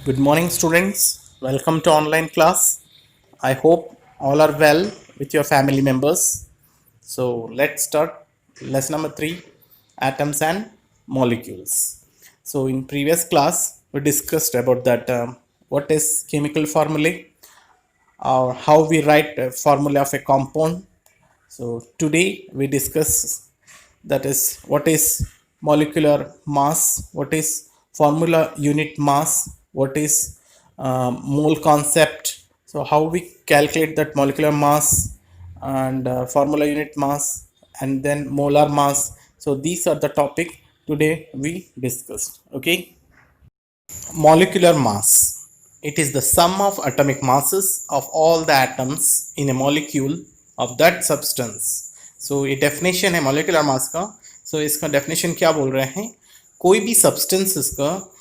Good morning, students. Welcome to online class. I hope all are well with your family members. So, let's start lesson number 3, atoms and molecules. So, in previous class, we discussed about that what is chemical formulae or how we write a formula of a compound. So, today we discuss that is what is molecular mass, what is formula unit mass, what is mole concept. So how we calculate that molecular mass and formula unit mass and then molar mass. So these are the topic today we discussed. Okay, molecular mass, it is the sum of atomic masses of all the atoms in a molecule of that substance. So ये definition है molecular mass का. So इसका definition क्या बोल रहे हैं, कोई भी substances का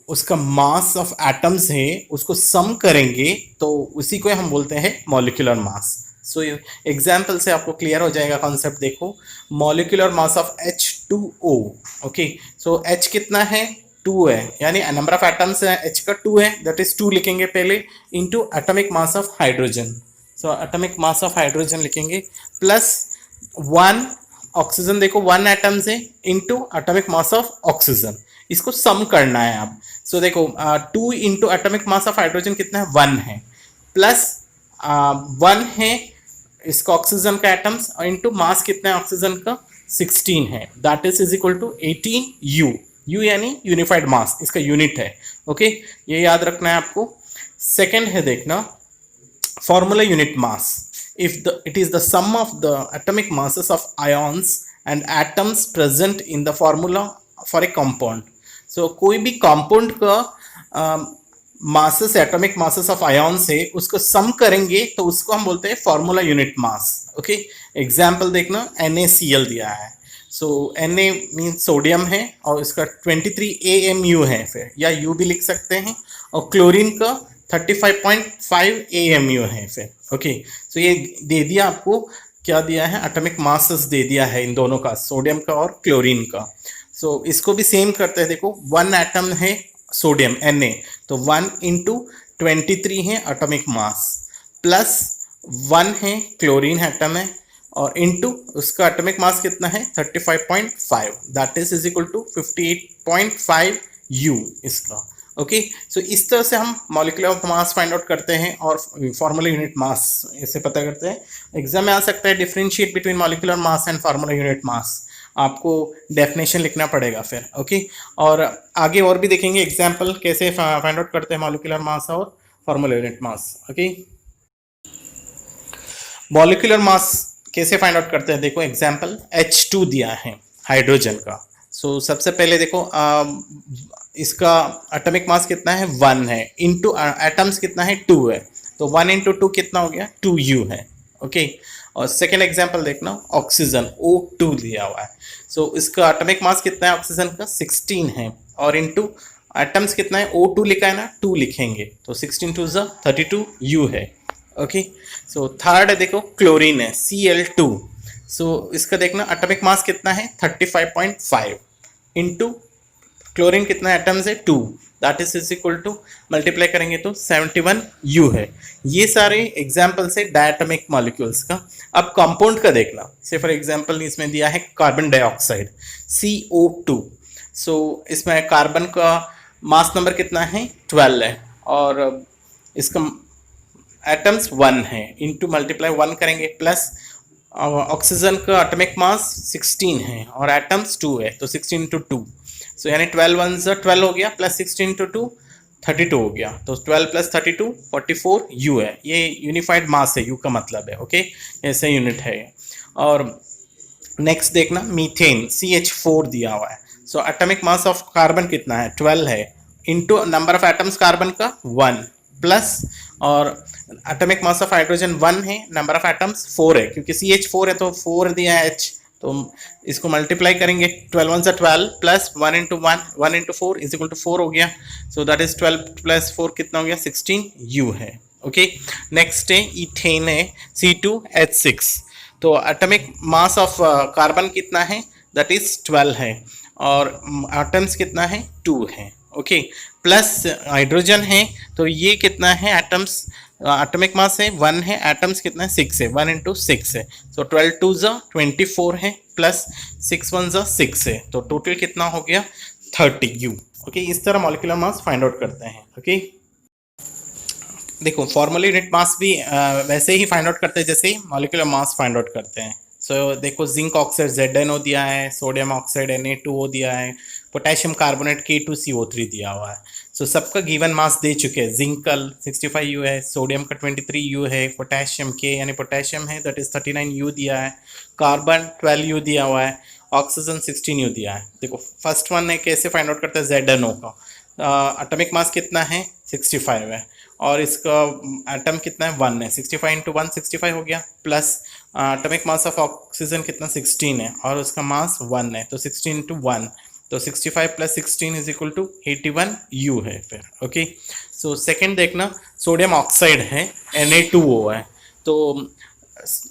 उसका mass of atoms है उसको sum करेंगे तो उसी को हम बोलते हैं molecular mass. So एग्जाम्पल से आपको क्लियर हो जाएगा कॉन्सेप्ट. देखो, molecular mass of H2O. Okay, so H कितना है, 2 है, यानी नंबर ऑफ एटम्स है H का 2 है, दैट इज 2 लिखेंगे पहले into atomic mass of hydrogen. So atomic mass of hydrogen लिखेंगे प्लस 1 ऑक्सीजन. देखो 1 एटम्स है into atomic mass of oxygen, इसको सम करना है आप. सो देखो 2 into atomic mass of hydrogen कितना है, 1 है, प्लस 1 है इसका ऑक्सीजन का एटम्स और इनटू मास कितना है ऑक्सीजन का, 16 है, that is equal to 18 U यानी यूनिफाइड मास, इसका यूनिट है. ओके, ये याद रखना है आपको. सेकेंड है देखना formula unit mass. If it is the sum of the atomic masses of ions and atoms present in the formula for a compound. So कोई भी कंपाउंड का masses atomic masses of ion से उसको sum करेंगे तो उसको हम बोलते हैं formula unit mass. Okay, example देखना, NaCl दिया है. सो Na मीन सोडियम है और इसका 23 AMU है, फिर या U भी लिख सकते हैं, और क्लोरीन का 35.5 AMU है फिर. ओके, सो ये दे दिया आपको, क्या दिया है, एटॉमिक मासेस दे दिया है इन दोनों का, सोडियम का और क्लोरीन का. सो इसको भी सेम करते हैं. देखो 1 एटम है सोडियम Na, तो 1 इंटू 23 है एटॉमिक मास, प्लस 1 है क्लोरीन एटम है और इनटू उसका एटॉमिक मास कितना है 35.5, that is equal to 58.5 U इसका. ओके, सो इस तरह से हम मॉलिक्यूलर मास फाइंड आउट करते हैं और फॉर्मूला यूनिट मास ऐसे पता करते हैं. एग्जाम में आ सकता है differentiate between molecular mass and formula unit मास, आपको डेफिनेशन लिखना पड़ेगा फिर. ओके, और आगे और भी देखेंगे एग्जाम्पल कैसे फाइंड आउट करते हैं मॉलिक्यूलर मास और formula unit mass. Okay, molecular mass कैसे फाइंड आउट करते हैं, देखो एग्जाम्पल H2 दिया है हाइड्रोजन का. सो सबसे पहले देखो इसका एटॉमिक मास कितना है, 1 है, इनटू एटम्स कितना है, 2 है, तो 1 इंटू 2 कितना हो गया, 2U है. ओके, और सेकेंड एग्जाम्पल देखना, ऑक्सीजन O2 दिया हुआ है. सो इसका एटॉमिक मास कितना है ऑक्सीजन का, 16 है, और इनटू एटम्स कितना है, O2 लिखा है ना, 2 लिखेंगे, तो 16 2 32 U है. ओके, सो थर्ड है देखो क्लोरीन है Cl2. सो इसका देखना एटॉमिक मास कितना है 35.5 इनटू क्लोरीन कितना एटम्स है 2, that is equal to multiply करेंगे तो 71 U है. ये सारे एग्जाम्पल्स है डायटोमिक मॉलिक्यूल्स का. अब कंपाउंड का देखना, से फॉर एग्जाम्पल इसमें दिया है कार्बन डाइऑक्साइड CO2. सो इसमें कार्बन का मास नंबर कितना है 12 है और इसका एटम्स 1 है, इनटू मल्टीप्लाई 1 करेंगे, प्लस ऑक्सीजन का एटॉमिक मास 16 है और एटम्स 2 है, तो 16 इंटू 2, सो यानी 12 1 12 हो गया, प्लस 16 इंटू 2 32 हो गया, तो 12 प्लस 32 44 U है. ये यूनिफाइड मास है, U का मतलब है. ओके, ऐसे यूनिट है. और नेक्स्ट देखना मीथेन CH4 दिया हुआ है. So atomic mass of carbon कितना है 12 है, into number of atoms carbon का 1, प्लस और एटॉमिक मास ऑफ हाइड्रोजन 1 है, नंबर ऑफ एटम्स 4 है, क्योंकि CH4 है तो 4 दिया है H, तो इसको मल्टीप्लाई करेंगे 12 1 12 plus 1 into 1 into 4 is equal to 4 हो गया. सो दैट इज 12 प्लस 4 कितना हो गया 16 U है. ओके, नेक्स्ट है इथेन है C2H6. तो एटॉमिक मास ऑफ कार्बन कितना है, दैट इज 12 है और एटम्स कितना है 2 है. ओके, प्लस हाइड्रोजन है तो ये कितना है एटम्स, एटॉमिक मास है 1 है, एटम्स कितना है 6 है, 1 इंटू 6 है, सो 12 टू ज़ा 24 है, प्लस 6 1 ज़ा 6 है, तो टोटल कितना हो गया 30 यू। ओके, इस तरह मॉलिक्यूलर मास फाइंड आउट करते हैं। ओके, देखो फॉर्मल यूनिट मास भी वैसे ही फाइंड आउट करते हैं जैसे मॉलिक्यूलर मास फाइंड आउट करते हैं। सो देखो जिंक ऑक्साइड ZnO दिया है, सोडियम ऑक्साइड Na2O दिया है, पोटेशियम कार्बोनेट K2CO3 दिया हुआ है। सो सबका गिवन मास दे चुके हैं। जिंक का 65 यू है, सोडियम का 23 यू है, पोटेशियम के यानी पोटेशियम है दैट इज 39 यू दिया है, कार्बन 12 यू दिया हुआ है, ऑक्सीजन 16 यू दिया है। देखो फर्स्ट वन है कैसे फाइंड आउट करते हैं ZnO का, एटॉमिक मास कितना है 65 है और इसका एटम कितना है 1 है, 65 इंटू 1 65 हो गया, plus atomic mass of oxygen कितना 16 है और उसका मास 1 है, तो 16 इंटू 1 तो 65 plus 16 is equal to 81 U है फिर। ओके, सो सेकंड देखना सोडियम ऑक्साइड है Na2O है, तो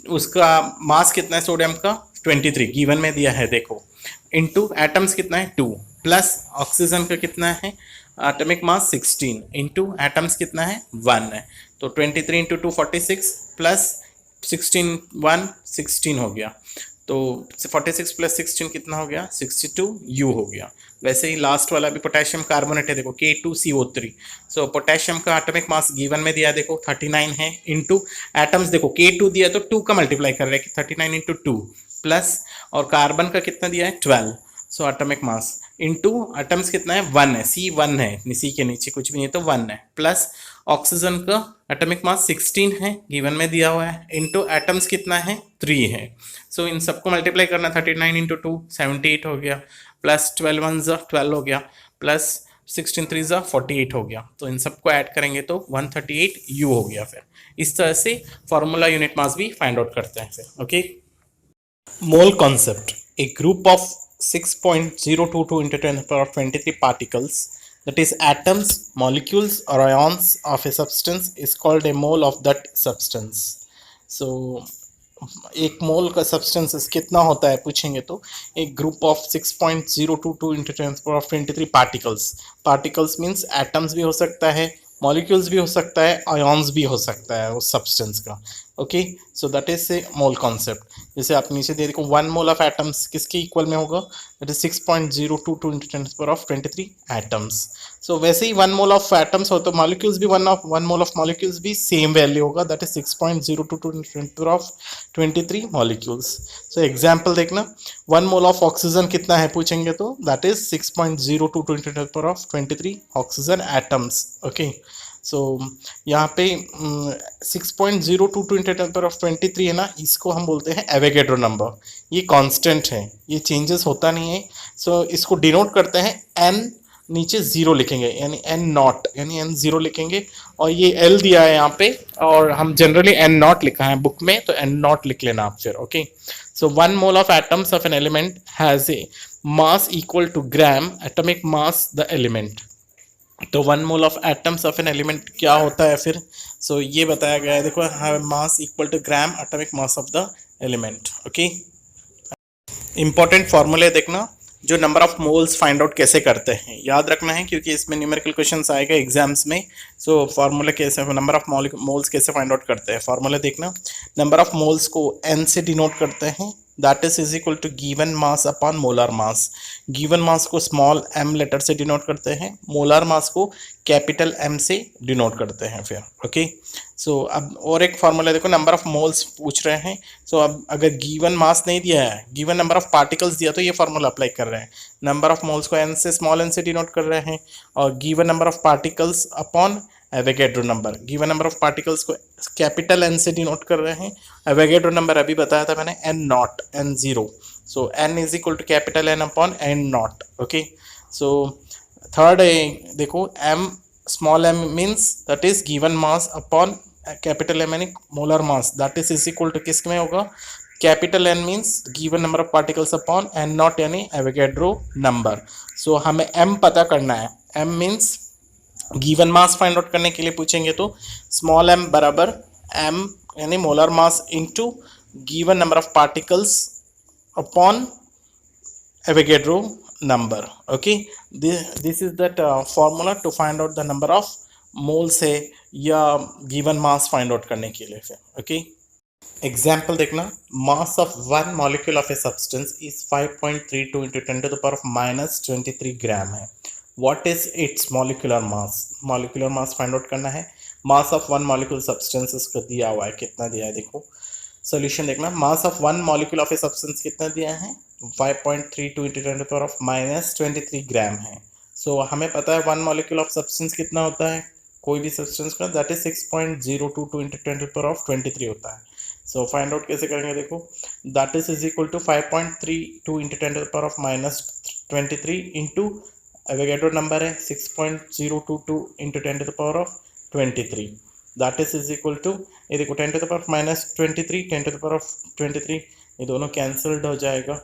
उसका मास कितना है सोडियम का 23 गिवन में दिया है देखो, इनटू एटम्स कितना है 2, प्लस ऑक्सीजन का कितना है एटॉमिक मास 16 इनटू एटम्स कितना है 1 है, तो 23 इंटू 2 46 प्लस 16 1 16 हो गया, तो 46 प्लस 16 कितना हो गया 62 यू हो गया। वैसे ही लास्ट वाला भी पोटेशियम कार्बोनेट है देखो K2CO3, सो पोटेशियम का एटॉमिक मास गिवन में दिया देखो 39 है, इनटू एटम्स देखो K2 दिया तो 2 का मल्टीप्लाई कर रहे हैं कि 39 इंटू 2 प्लस, और कार्बन का कितना दिया है 12, so atomic mass into atoms कितना है 1 है, C1 है, सी के नीचे कुछ भी नहीं तो 1 है, प्लस ऑक्सीजन का एटॉमिक मास 16 है गिवन में दिया हुआ है, इनटू एटम्स कितना है 3 है, सो इन सबको मल्टीप्लाई करना 39 इंटू 2 78 हो गया, प्लस 12 1 12 हो गया, प्लस 16 3 48 हो गया, तो इन सबको ऐड करेंगे तो 138 यू हो गया। फिर इस तरह से फॉर्मूला यूनिट मास भी फाइंड आउट करते हैं फिर। Okay, mole concept, a group of 6.022 into 10 to the power of 23 particles, that is atoms, molecules or ions of a substance, is called a mole of that substance. So एक मोल का substance कितना होता है पूछेंगे तो एक group of 6.022 into 10 to the power of 23 particles, particles means atoms भी हो सकता है, मॉलिक्यूल्स भी हो सकता है, आयॉन्स भी हो सकता है उस सब्सटेंस का। Okay, so that is a mole concept. जैसे आप नीचे दे देखो 1 मोल ऑफ एटम्स किसके इक्वल में होगा, that is 6.022 into 10 to the power of 23 atoms. So वैसे ही 1 मोल ऑफ एटम्स हो तो मॉलिक्यूल्स भी 1 मोल ऑफ मॉलिक्यूल्स भी सेम वैल्यू होगा, that is 6.022 into 10 to the power of 23 molecules. So example देखना 1 मोल ऑफ ऑक्सीजन कितना है पूछेंगे तो that is 6.022 into 10 to the power of 23 oxygen atoms. Okay, so यहाँ पे 6.022 into 10 to the power of 23 है ना, इसको हम बोलते हैं एवोगैड्रो नंबर, ये कांस्टेंट है, ये चेंजेस होता नहीं है। सो इसको डिनोट करते हैं n, नीचे 0 लिखेंगे यानी n नॉट यानी n 0 लिखेंगे, और ये l दिया है यहाँ पे और हम जनरली n नॉट लिखा है बुक में तो n नॉट लिख लेना आप फिर। Okay, so 1 mole of atoms of an element has a mass equal to gram atomic mass the element, तो 1 mole of atoms of an element क्या होता है फिर, सो ये बताया गया है देखो, mass equal to gram atomic mass of the element. Okay, important फॉर्मूले देखना जो number of moles find out कैसे करते हैं याद रखना है क्योंकि इसमें न्यूमेरिकल क्वेश्चंस आएगा एग्जाम्स में। सो फार्मूला कैसे, नंबर ऑफ मोल्स कैसे फाइंड आउट करते हैं, फार्मूला देखना नंबर ऑफ मोल्स को n से डिनोट करते हैं, that is equal to given mass upon molar mass. Given mass को स्मॉल m लेटर से डिनोट करते हैं, मोलर मास को कैपिटल M से डिनोट करते हैं फिर। ओके, सो अब और एक फार्मूला देखो, नंबर ऑफ मोल्स पूछ रहे हैं, सो अब अगर गिवन मास नहीं दिया है, गिवन नंबर ऑफ पार्टिकल्स दिया तो ये फार्मूला अप्लाई कर रहे हैं, नंबर ऑफ मोल्स को n से स्मॉल n से डिनोट कर रहे हैं, और given number of particles upon Avogadro number, given number of particles को कैपिटल N से डिनोट कर रहे हैं, एवोगैड्रो नंबर अभी बताया था मैंने n not n 0, so n is equal to capital N upon n not. Okay, so third देखो m small m means that is given mass upon capital M यानी molar mass, that is equal to किस में होगा, capital N means given number of particles upon n not यानी Avogadro number. So हमें m पता करना है, m means given mass find out करने के लिए पूछेंगे तो स्मॉल m बराबर m यानी molar mass into given number of particles upon Avogadro number. Okay, this is that formula to find out the number of moles है या given mass find out करने के लिए फिर. Okay, example देखना, mass of one molecule of a substance is 5.32 into 10 to the power of minus 23 gram है. What is its molecular mass? molecular mass find out करना है. mass of one molecule substance इसको दिया हुआ है, कितना दिया है देखो. सोल्यूशन देखना, mass of one molecule of a substance कितना दिया है, 5.32 into 10 to power of minus 23 gram है. सो हमें पता है वन मॉलिक्यूल ऑफ सब्सटेंस कितना होता है, कोई भी सब्सटेंस का, that is 6.022 into 10 to power of 23 होता है. सो फाइंड आउट कैसे करेंगे देखो, that is equal to 5.32 into 10 to power of minus 23 into Avogadro number है 6.022 into 10 to the power of 23. That is equal to, ये देखो 10 to the power minus 23, 10 to the power of 23, ये दोनों cancelled हो जाएगा.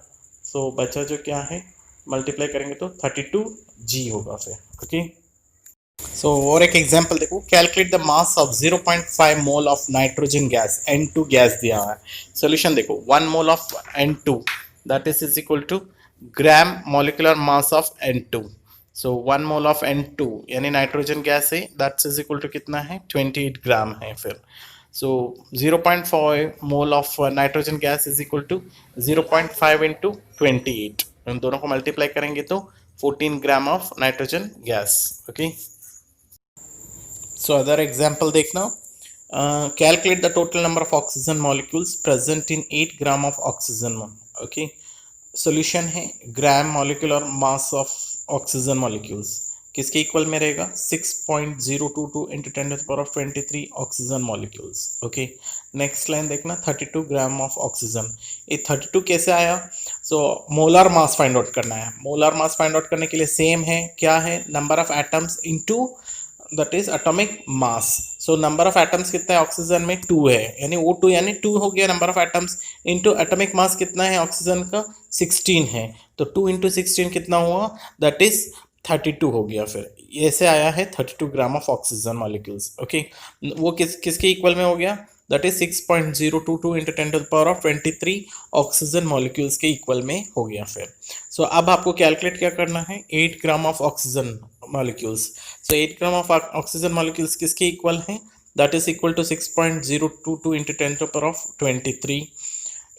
सो बचा जो क्या है, मल्टीप्लाई करेंगे तो 32g होगा फिर. ओके, सो और एक एग्जांपल देखो, calculate the mass of 0.5 mole of nitrogen gas, N2 gas दिया हुआ है. सोल्यूशन देखो, 1 mole of N2 that is equal to gram molecular mass of N2. So 1 mole of N2 यानी नाइट्रोजन गैस है, that's is equal to कितना है, 28 gram है फिर. So 0.5 mole of nitrogen gas is equal to 0.5 into 28, इन दोनों को multiply करेंगे तो 14 gram of nitrogen gas. Okay, so other example देखना, calculate the total number of oxygen molecules present in 8 gram of oxygen. Okay, solution है gram molecular mass of oxygen molecules किसके equal में रहेगा, 6.022 into 10 to the power of 23 oxygen molecules. Okay, next line देखना, 32 gram of oxygen. ये 32 कैसे आया, so molar mass find out करना है. मोलर मास फाइंड आउट करने के लिए सेम है, क्या है, number of atoms into that is atomic mass. So number of atoms कितना है ऑक्सीजन में, 2 है, यानी O2 यानी 2 हो गया number of atoms, into atomic mass कितना है ऑक्सीजन का, 16 है, तो 2 इंटू 16 कितना हुआ, दैट इज 32 हो गया. फिर ऐसे आया है 32 gram of oxygen molecules. Okay, वो किसके इक्वल में हो गया, that is 6.022 into 10 to the power of 23 oxygen molecules के इक्वल में हो गया फिर. सो अब आपको कैलकुलेट क्या करना है, 8 gram of oxygen molecules. So 8 gram of oxygen molecules किसके इक्वल है, that is equal to 6.022 into 10 to the power of 23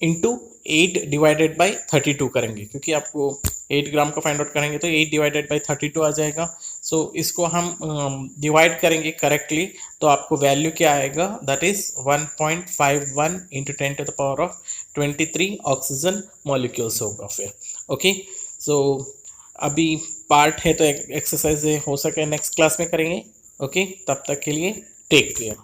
into 8 divided by 32 करेंगे, क्योंकि आपको 8 ग्राम का फाइंड आउट करेंगे तो 8 डिवाइडेड बाई 32 आ जाएगा. सो इसको हम डिवाइड करेंगे करेक्टली तो आपको वैल्यू क्या आएगा, that is 1.51 into 10 to the power of 23 oxygen molecules होगा फिर. ओके, सो अभी पार्ट है तो एक्सरसाइज हो सके नेक्स्ट क्लास में करेंगे. ओके, तब तक के लिए टेक केयर.